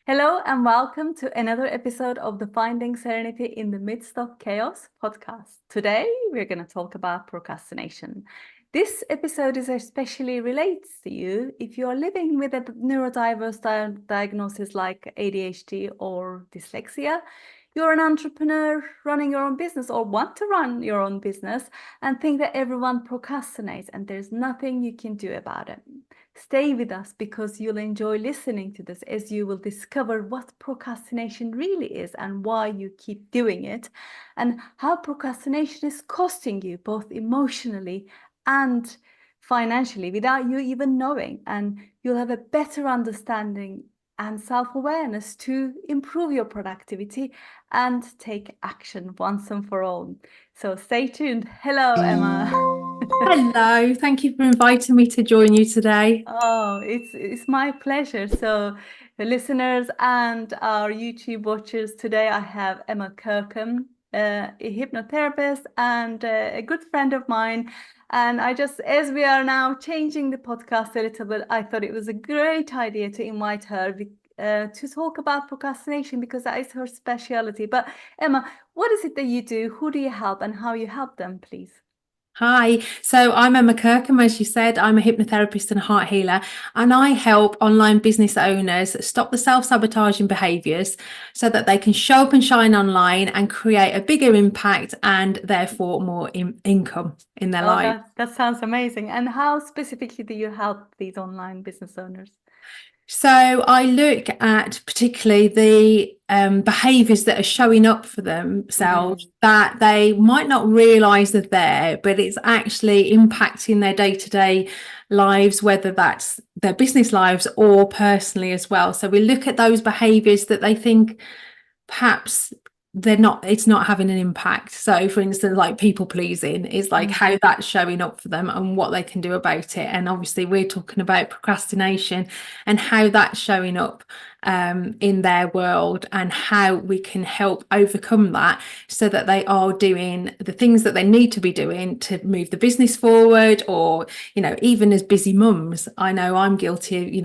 Hello and welcome to another episode of the Finding Serenity in the Midst of Chaos podcast. Today we're going to talk about procrastination. This episode is especially relates to you if you are living with a neurodiverse diagnosis like ADHD or dyslexia. You're an entrepreneur running your own business or want to run your own business and think that everyone procrastinates and there's nothing you can do about it. Stay with us because you'll enjoy listening to this as you will discover what procrastination really is and why you keep doing it, and how procrastination is costing you both emotionally and financially without you even knowing. And you'll have a better understanding and self-awareness to improve your productivity and take action once and for all. So stay tuned. Hello, Emma. Hello, thank you for inviting me to join you today. Oh, it's my pleasure. So, the listeners and our YouTube watchers, today I have Emma Kirkham, a hypnotherapist and a good friend of mine. And I just, as we are now changing the podcast a little bit, I thought it was a great idea to invite her to talk about procrastination because that is her specialty. But Emma, what is it that you do? Who do you help and how you help them, please? Hi, so I'm Emma Kirkham, as you said. I'm a hypnotherapist and a heart healer, and I help online business owners stop the self-sabotaging behaviours so that they can show up and shine online and create a bigger impact and therefore more income in their Oh, life. that sounds amazing. And how specifically do you help these online business owners? So I look at particularly the behaviours that are showing up for themselves Mm. that they might not realise they're there, but it's actually impacting their day-to-day lives, whether that's their business lives or personally as well. So we look at those behaviours that they think perhaps it's not having an impact. So for instance, like people pleasing is like Mm. how that's showing up for them and what they can do about it. And obviously we're talking about procrastination and how that's showing up in their world and how we can help overcome that so that they are doing the things that they need to be doing to move the business forward. Or, even as busy mums, I know I'm guilty,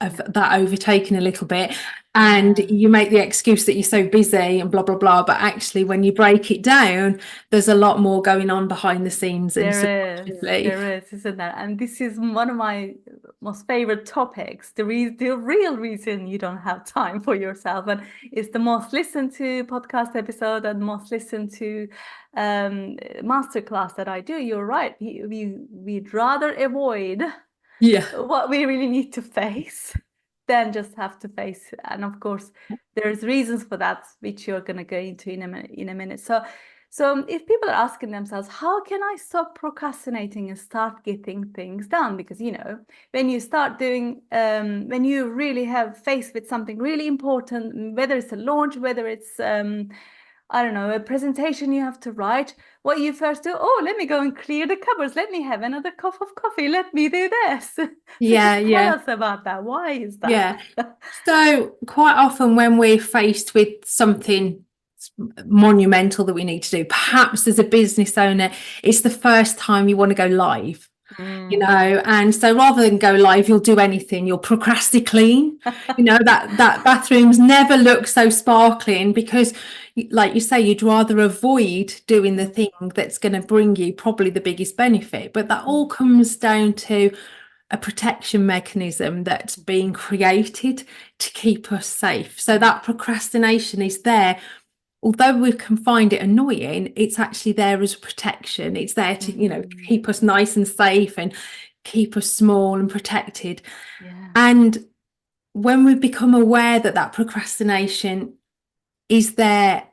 of that overtaking a little bit, and Yeah. you make the excuse that you're so busy and blah blah blah, but actually when you break it down, there's a lot more going on behind the scenes and subconsciously. There is, isn't there? And this is one of my most favorite topics. The real reason you don't have time for yourself, and it's the most listened to podcast episode and most listened to masterclass that I do. You're right. We'd rather avoid Yeah. what we really need to face than just have to face. And of course, there's reasons for that, which you're going to go into in a minute. So if people are asking themselves, how can I stop procrastinating and start getting things done? Because, when you start doing, when you really have faced with something really important, whether it's a launch, whether it's, I don't know, a presentation you have to write, what you first do, oh, let me go and clear the cupboards. Let me have another cup of coffee. Let me do this. So Yeah, just tell yeah, us about that. Why is that? yeah. So quite often when we're faced with something monumental that we need to do, perhaps as a business owner, it's the first time you want to go live. Mm. And so rather than go live, you'll do anything. You'll procrastinate clean. That bathrooms never look so sparkling because, like you say, you'd rather avoid doing the thing that's going to bring you probably the biggest benefit. But that all comes down to a protection mechanism that's being created to keep us safe. So that procrastination is there. Although we can find it annoying, it's actually there as protection. It's there to, Mm. keep us nice and safe and keep us small and protected. Yeah. And when we become aware that that procrastination is there,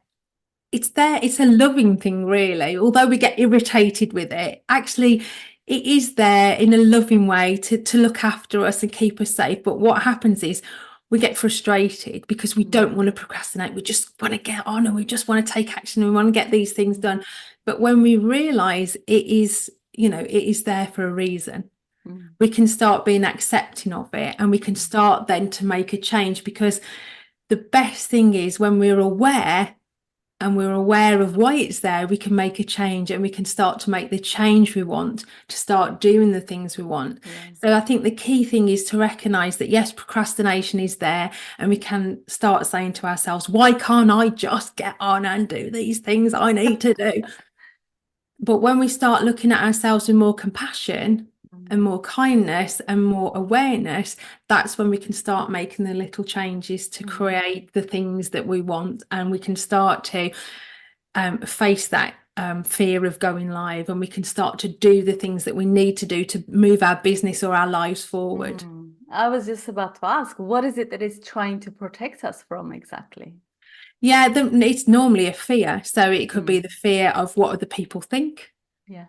it's a loving thing, really. Although we get irritated with it, actually, it is there in a loving way to look after us and keep us safe. But what happens is we get frustrated because we don't want to procrastinate. We just want to get on and we just want to take action and we want to get these things done. But when we realize it is, it is there for a reason, Mm. we can start being accepting of it and we can start then to make a change, because the best thing is when we're aware and we're aware of why it's there, we can make a change, and we can start to make the change we want, to start doing the things we want. Yeah. So I think the key thing is to recognize that, yes, procrastination is there, and we can start saying to ourselves, why can't I just get on and do these things I need to do? But when we start looking at ourselves with more compassion and more kindness and more awareness, that's when we can start making the little changes to create the things that we want, and we can start to face that fear of going live, and we can start to do the things that we need to do to move our business or our lives forward. I was just about to ask, what is it that is trying to protect us from exactly? Yeah, it's normally a fear. So it could be the fear of what other people think. Yeah.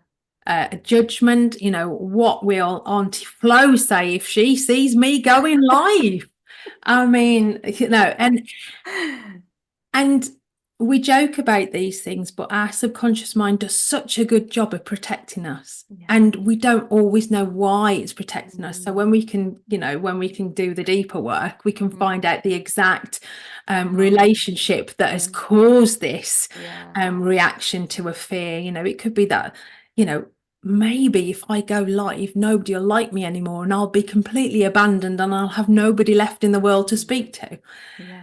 A judgment, what will Auntie Flo say if she sees me going live? I mean, and we joke about these things, but our subconscious mind does such a good job of protecting us, and we don't always know why it's protecting us. So when we can do the deeper work, we can find out the exact relationship that has caused this reaction to a fear. It could be that, maybe if I go live, nobody will like me anymore, and I'll be completely abandoned, and I'll have nobody left in the world to speak to. Yeah.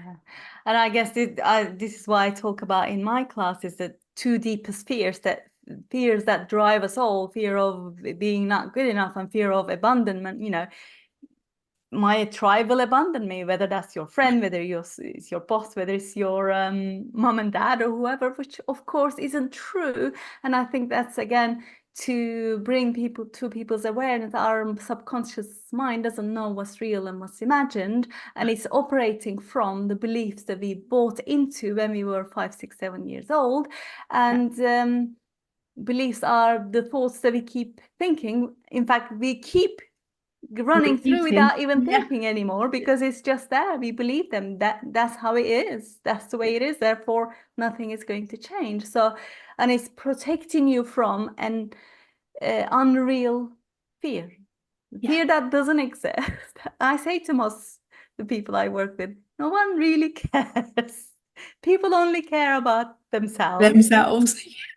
And I guess this is why I talk about in my classes the two deepest fears that drive us all: fear of being not good enough and fear of abandonment. My tribe will abandon me, whether that's your friend, whether it's your boss, whether it's your mom and dad or whoever, which of course isn't true. And I think that's, again, to bring people to people's awareness. Our subconscious mind doesn't know what's real and what's imagined, and it's operating from the beliefs that we bought into when we were 5, 6, 7 years old. And beliefs are the thoughts that we keep thinking. In fact, we keep running through without even thinking anymore, because it's just there. We believe them. That's how it is. That's the way it is. Therefore, nothing is going to change. So, and it's protecting you from an unreal fear, fear that doesn't exist. I say to most the people I work with, no one really cares. People only care about themselves.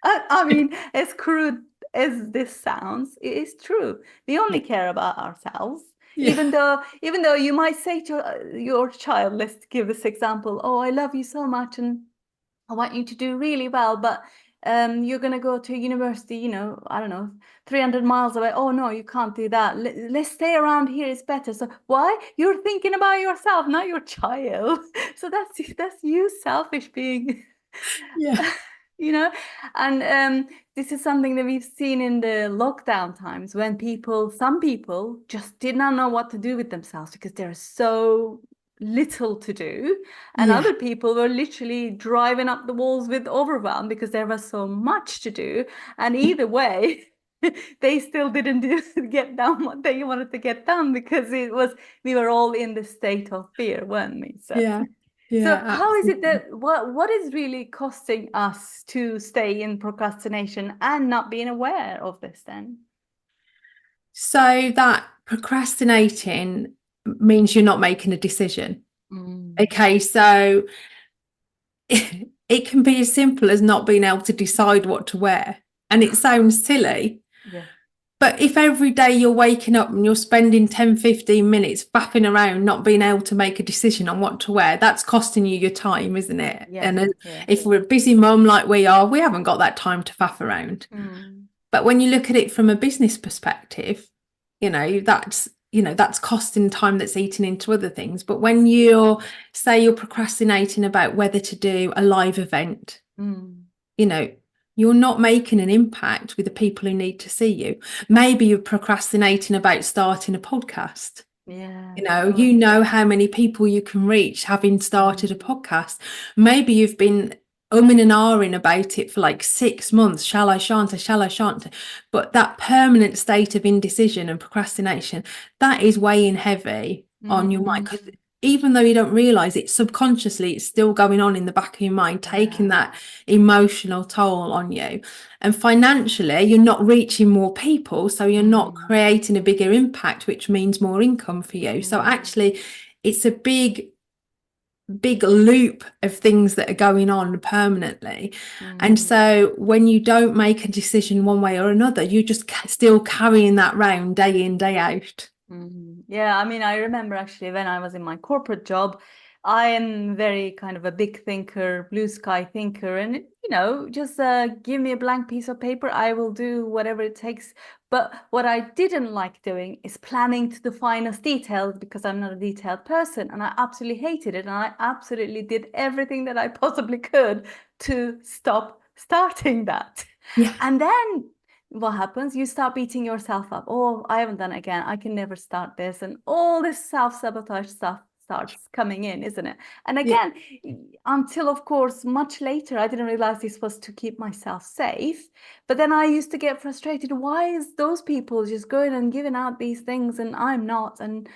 I mean, as crude as this sounds, it is true. We only care about ourselves. Even though you might say to your child, let's give this example, oh, I love you so much and I want you to do really well, but you're going to go to university, I don't know, 300 miles away. Oh, no, you can't do that. Let's stay around here. It's better. So why? You're thinking about yourself, not your child. So that's you selfish being. And this is something that we've seen in the lockdown times, when some people just did not know what to do with themselves because there's so little to do, and other people were literally driving up the walls with overwhelm because there was so much to do. And either way, they still didn't get done what they wanted to get done, because we were all in the state of fear, weren't we? So how is it that what is really costing us to stay in procrastination and not being aware of this then? So that procrastinating means you're not making a decision. Okay, so it can be as simple as not being able to decide what to wear. And it sounds silly. But if every day you're waking up and you're spending 10, 15 minutes faffing around, not being able to make a decision on what to wear, that's costing you your time, isn't it? If we're a busy mum like we are, we haven't got that time to faff around. But when you look at it from a business perspective, that's costing time that's eating into other things. But when you're procrastinating about whether to do a live event, you're not making an impact with the people who need to see you. Maybe you're procrastinating about starting a podcast. You know how many people you can reach having started a podcast. Maybe you've been umming and ahhing about it for like 6 months. Shall I, shan't I, shall I, shan't I? But that permanent state of indecision and procrastination, that is weighing heavy on your mind, because even though you don't realize it, subconsciously it's still going on in the back of your mind, taking that emotional toll on you. And financially, you're not reaching more people, so you're not creating a bigger impact, which means more income for you. So actually, it's a big big loop of things that are going on permanently. And Mm. so when you don't make a decision one way or another, you're just still carrying that round day in, day out. Yeah, I mean, I remember actually when I was in my corporate job, I am very kind of a big thinker, blue sky thinker, and just give me a blank piece of paper, I will do whatever it takes. But what I didn't like doing is planning to the finest details because I'm not a detailed person, and I absolutely hated it, and I absolutely did everything that I possibly could to stop starting that. Yeah, And then what happens? You start beating yourself up. Oh, I haven't done it again. I can never start this. And all this self-sabotage stuff starts coming in, isn't it? And yeah, again, until of course, much later, I didn't realize this was to keep myself safe. But then I used to get frustrated. Why is those people just going and giving out these things and I'm not? And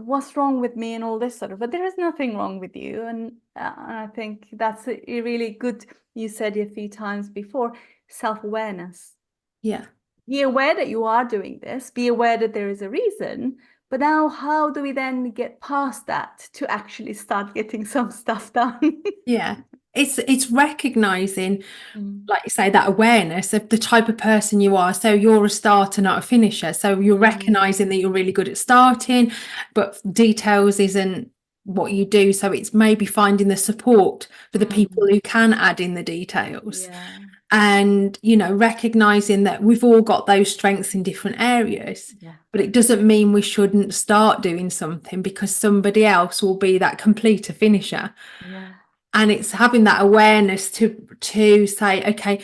what's wrong with me and all this sort of, but there is nothing wrong with you. And I think that's a really good, you said a few times before, self-awareness. yeah. Be aware that you are doing this, be aware that there is a reason, but now how do we then get past that to actually start getting some stuff done? Yeah. It's recognizing, Mm, like you say, that awareness of the type of person you are. So you're a starter, not a finisher. So you're mm, recognizing that you're really good at starting, but details isn't what you do. So it's maybe finding the support for the people mm. who can add in the details. Yeah, And, recognizing that we've all got those strengths in different areas. yeah, But it doesn't mean we shouldn't start doing something because somebody else will be that completer finisher. yeah. And it's having that awareness to say, okay,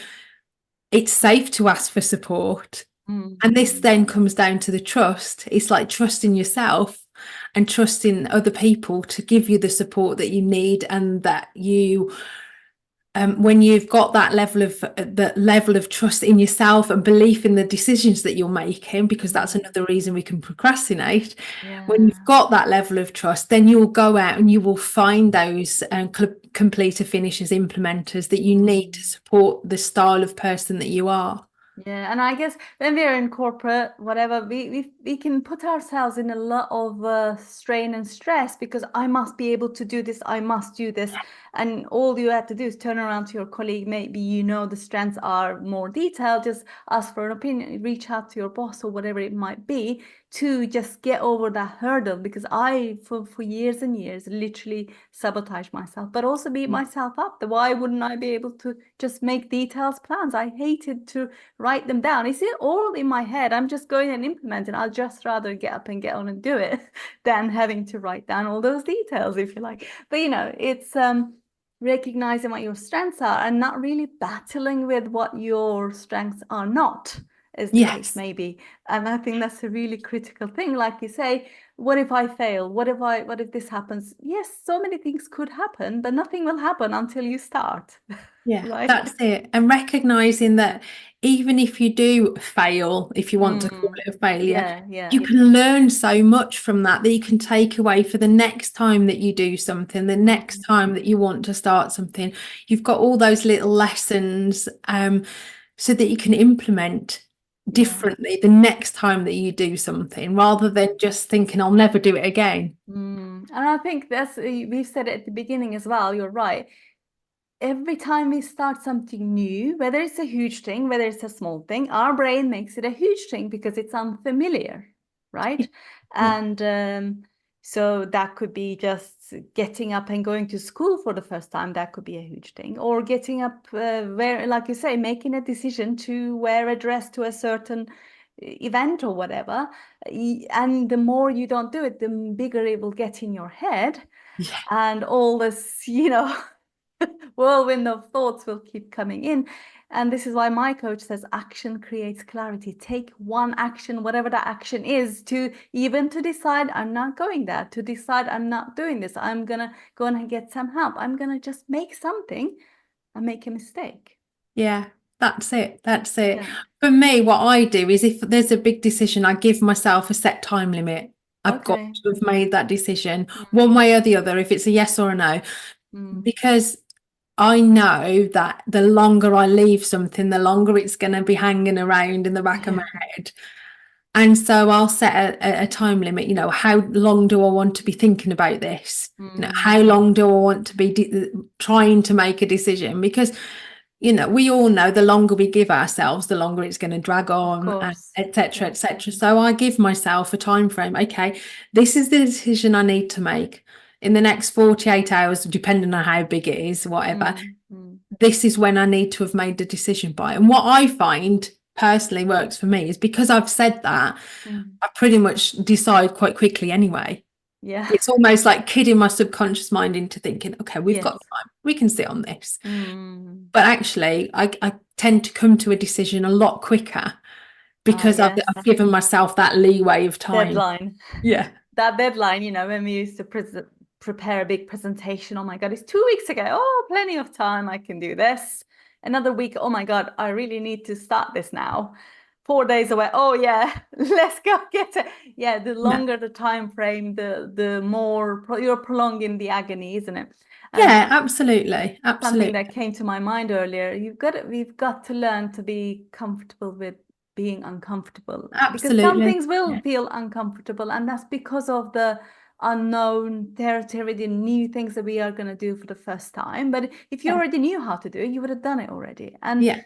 it's safe to ask for support. Mm, And this mm, then comes down to the trust. It's like trusting yourself and trusting other people to give you the support that you need, and that you, when you've got that level of trust in yourself and belief in the decisions that you're making, because that's mm. another reason we can procrastinate. When Yeah. you've got that level of trust, then you'll go out and you will find those completer finishers, implementers that you need to Mm. support the style of person that you are. Yeah, and I guess when we're in corporate, whatever, we can put ourselves in a lot of strain and stress because I must be able to do this, I must do this. And all you have to do is turn around to your colleague. Maybe the strengths are more detailed, just ask for an opinion, reach out to your boss or whatever it might be to just get over that hurdle because for years and years, literally sabotage myself, but also beat Yeah. myself up. Why wouldn't I be able to just make detailed plans? I hated to write them down. Is it all in my head? I'm just going and implement it. I'll just rather get up and get on and do it than having to write down all those details, if you like. But it's recognizing what your strengths are and not really battling with what your strengths are not, as the case Yes. may be. And I think that's a really critical thing. Like you say, what if I fail? What if this happens? Yes, so many things could happen, but nothing will happen until you start. Yeah, Right? that's it. And recognizing that even if you do fail, if you want to call Mm. it a failure, Yeah, yeah. you can learn so much from that you can take away for the next time that you do something, the next Mm. time that you want to start something. You've got all those little lessons, so that you can implement Yeah. differently the next time that you do something, rather than just thinking, I'll never do it again. And I think that's we've said it at the beginning as well. You're right. Every time we start something new, whether it's a huge thing, whether it's a small thing, our brain makes it a huge thing because it's unfamiliar, right? Yeah. And so that could be just getting up and going to school for the first time. That could be a huge thing. Or getting up, like you say, making a decision to wear a dress to a certain event or whatever. And the more you don't do it, the bigger it will get in your head. Yeah. And all this, whirlwind of thoughts will keep coming in. And this is why my coach says action creates clarity. Take one action, whatever that action is, to decide I'm not going there, to decide I'm not doing this. I'm gonna go and get some help. I'm gonna just make something and make a mistake. Yeah, that's it. That's it. Yeah. For me, what I do is if there's a big decision, I give myself a set time limit. I've got Okay. to have made that decision one Mm, way or the other, if it's a yes or a no, mm, because I know that the longer I leave something, the longer it's going to be hanging around in the back of my yeah. head. And so I'll set a time limit, how long do I want to be thinking about this? How long do I want to be trying to make a decision? Because, we all know the longer we give ourselves, the longer it's going to drag Of on, course. etc., Yeah. etc. So I give myself a time frame. Okay, this is the decision I need to make in the next 48 hours, depending on how big it is, whatever. This is when I need to have made the decision by. And what I find personally works for me is because I've said that, I pretty much decide quite quickly anyway. Yeah. It's almost like kidding my subconscious mind into thinking, okay, we've got Yes. time, we can sit on this. But actually, I tend to come to a decision a lot quicker because I've Yes. given myself that leeway of time. Deadline. Yeah. That deadline, when we used to prepare a big presentation, oh my God, it's 2 weeks ago. Oh, plenty of time. I can do this. Another week. Oh my God, I really need to start this now. 4 days away. Oh yeah, let's go get it. Yeah, the longer the time frame, the more you're prolonging the agony, isn't it? And Yeah, absolutely. something Absolutely. that came to my mind earlier, we've got to learn to be comfortable with being uncomfortable, because some Absolutely. things will Yeah. feel uncomfortable, and that's because of the unknown territory, the new things that we are going to do for the first time. But if you Yeah. already knew how to do it, you would have done it already. Yeah.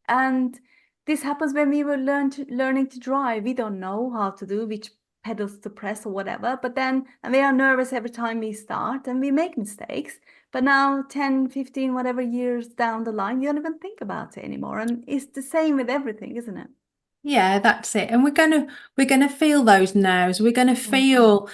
And this happens when we were learning to drive. We don't know how to do which pedals to press or whatever, but then, and we are nervous every time we start and we make mistakes. But now 10, 15, whatever years down the line, you don't even think about it anymore. And it's the same with everything, isn't it? Yeah, that's it. And we're gonna feel those nerves. We're gonna feel,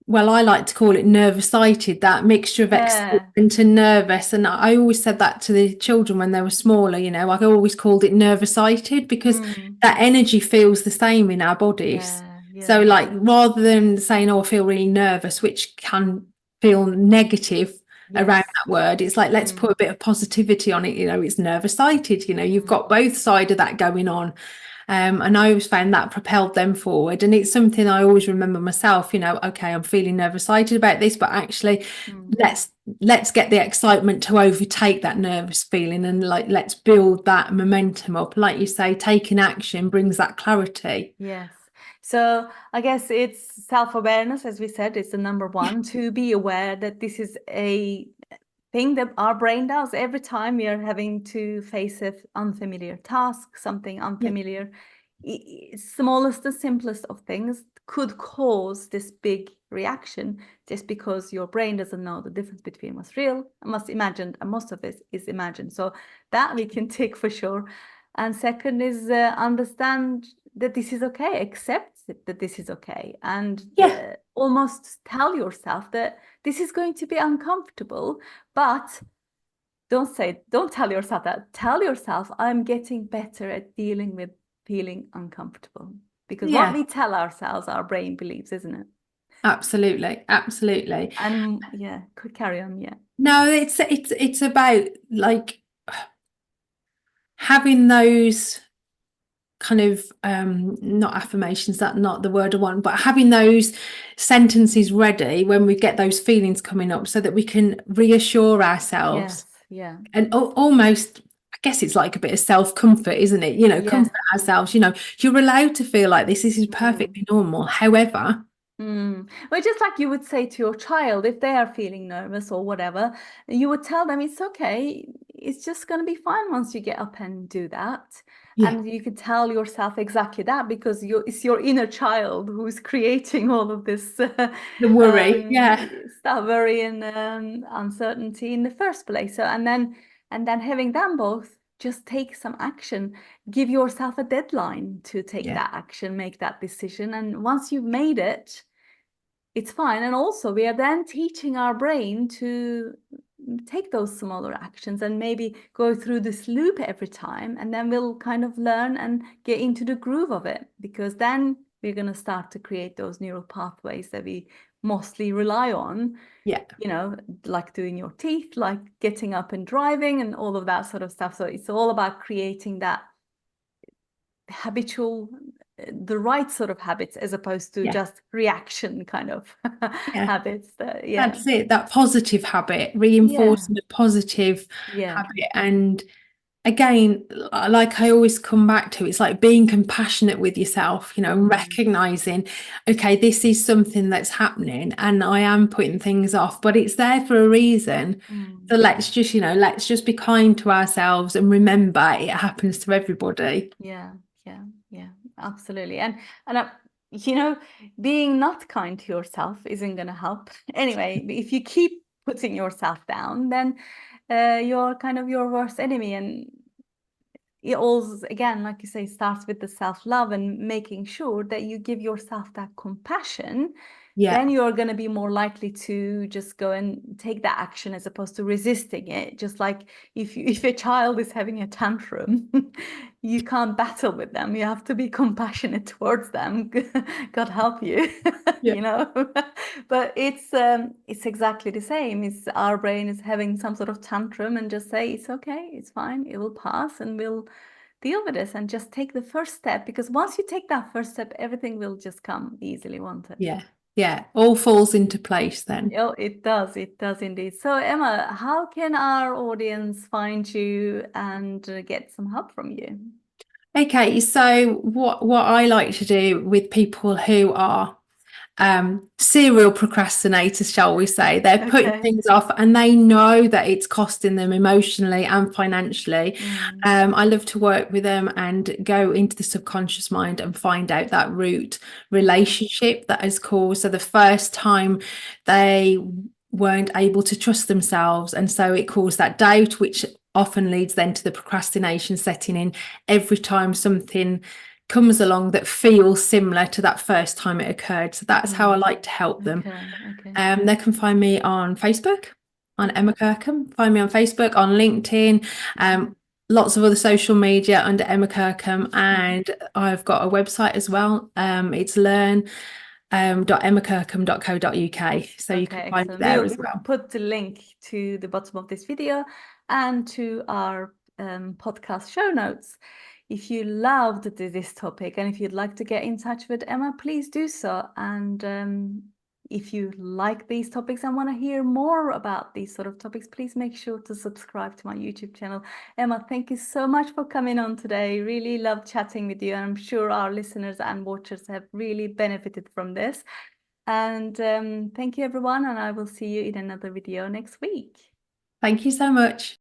well, I like to call it nervous-sighted, that mixture of Yeah. excitement and nervous. And I always said that to the children when they were smaller, I always called it nervous-sighted because that energy feels the same in our bodies. Yeah. So Yeah. like rather than saying, oh, I feel really nervous, which can feel negative around Yes. that word, it's like, let's put a bit of positivity on it. It's nervous-sighted, you've got both sides of that going on. And I always found that propelled them forward. And it's something I always remember myself, okay, I'm feeling nervous-sighted about this, but actually let's get the excitement to overtake that nervous feeling, and like let's build that momentum up. Like you say, taking action brings that clarity. Yes. So I guess it's self-awareness, as we said, it's the number one, to be aware that this is a thing that our brain does every time we are having to face an unfamiliar task, something Yeah. unfamiliar. Smallest and simplest of things could cause this big reaction just because your brain doesn't know the difference between what's real and what's imagined, and most of it is imagined. So that we can tick for sure. And second is understand that this is okay, accept that this is okay, and Yeah. almost tell yourself that this is going to be uncomfortable, but don't tell yourself that. Tell yourself, I'm getting better at dealing with feeling uncomfortable. Because what Yeah, we tell ourselves, our brain believes, isn't it? absolutely. Absolutely. And yeah, could carry on, yeah. No, it's about like having those kind of not affirmations, that's not the word I want, but having those sentences ready when we get those feelings coming up so that we can reassure ourselves. Yes, yeah. And almost, I guess it's like a bit of self-comfort, isn't it? Yes. Comfort ourselves, you're allowed to feel like this is perfectly normal. However, Well, just like you would say to your child, if they are feeling nervous or whatever, you would tell them it's okay. It's just going to be fine once you get up and do that. yeah, And you could tell yourself exactly that, because it's your inner child who's creating all of this the worry, yeah, stuff, worry and uncertainty in the first place. So, and then having them both, just take some action. Give yourself a deadline to take yeah, that action, make that decision. And once you've made it, it's fine. And also, we are then teaching our brain to take those smaller actions and maybe go through this loop every time. And then we'll kind of learn and get into the groove of it, because then we're going to start to create those neural pathways that we mostly rely on, yeah, like doing your teeth, like getting up and driving and all of that sort of stuff. So it's all about creating that habitual, the right sort of habits, as opposed to yeah, just reaction kind of yeah. habits. Yeah. That's it. That positive habit, Yeah. reinforcing a positive Yeah. habit, and again, like I always come back to, it's like being compassionate with yourself, and recognizing, okay, this is something that's happening and I am putting things off, but it's there for a reason. So let's just be kind to ourselves and remember it happens to everybody. Yeah, absolutely. And being not kind to yourself isn't going to help. Anyway, if you keep putting yourself down, then you're kind of your worst enemy. And it all, again, like you say, starts with the self-love and making sure that you give yourself that compassion. Yeah. Then you're going to be more likely to just go and take that action as opposed to resisting it. Just like if a child is having a tantrum, you can't battle with them. You have to be compassionate towards them. God help you, Yeah. But it's exactly the same. It's our brain is having some sort of tantrum, and just say it's okay, it's fine, it will pass, and we'll deal with this and just take the first step. Because once you take that first step, everything will just come easily, won't it? Yeah. Yeah. All falls into place then. Oh, it does. It does indeed. So, Emma, how can our audience find you and get some help from you? Okay, so what I like to do with people who are serial procrastinators, shall we say, they're putting Okay. things off and they know that it's costing them emotionally and financially. I love to work with them and go into the subconscious mind and find out that root relationship that is caused. So the first time they weren't able to trust themselves, and so it caused that doubt, which often leads then to the procrastination setting in every time something comes along that feels similar to that first time it occurred. So that's how I like to help them. Okay. They can find me on Facebook, on Emma Kirkham. Find me on Facebook, on LinkedIn, lots of other social media under Emma Kirkham, and I've got a website as well. It's learn.emmakirkham.co.uk. So you can find me there as well. Put the link to the bottom of this video and to our podcast show notes. If you loved this topic and if you'd like to get in touch with Emma, please do so. And if you like these topics and want to hear more about these sort of topics, please make sure to subscribe to my YouTube channel. Emma, thank you so much for coming on today. Really loved chatting with you. And I'm sure our listeners and watchers have really benefited from this. And thank you, everyone. And I will see you in another video next week. Thank you so much.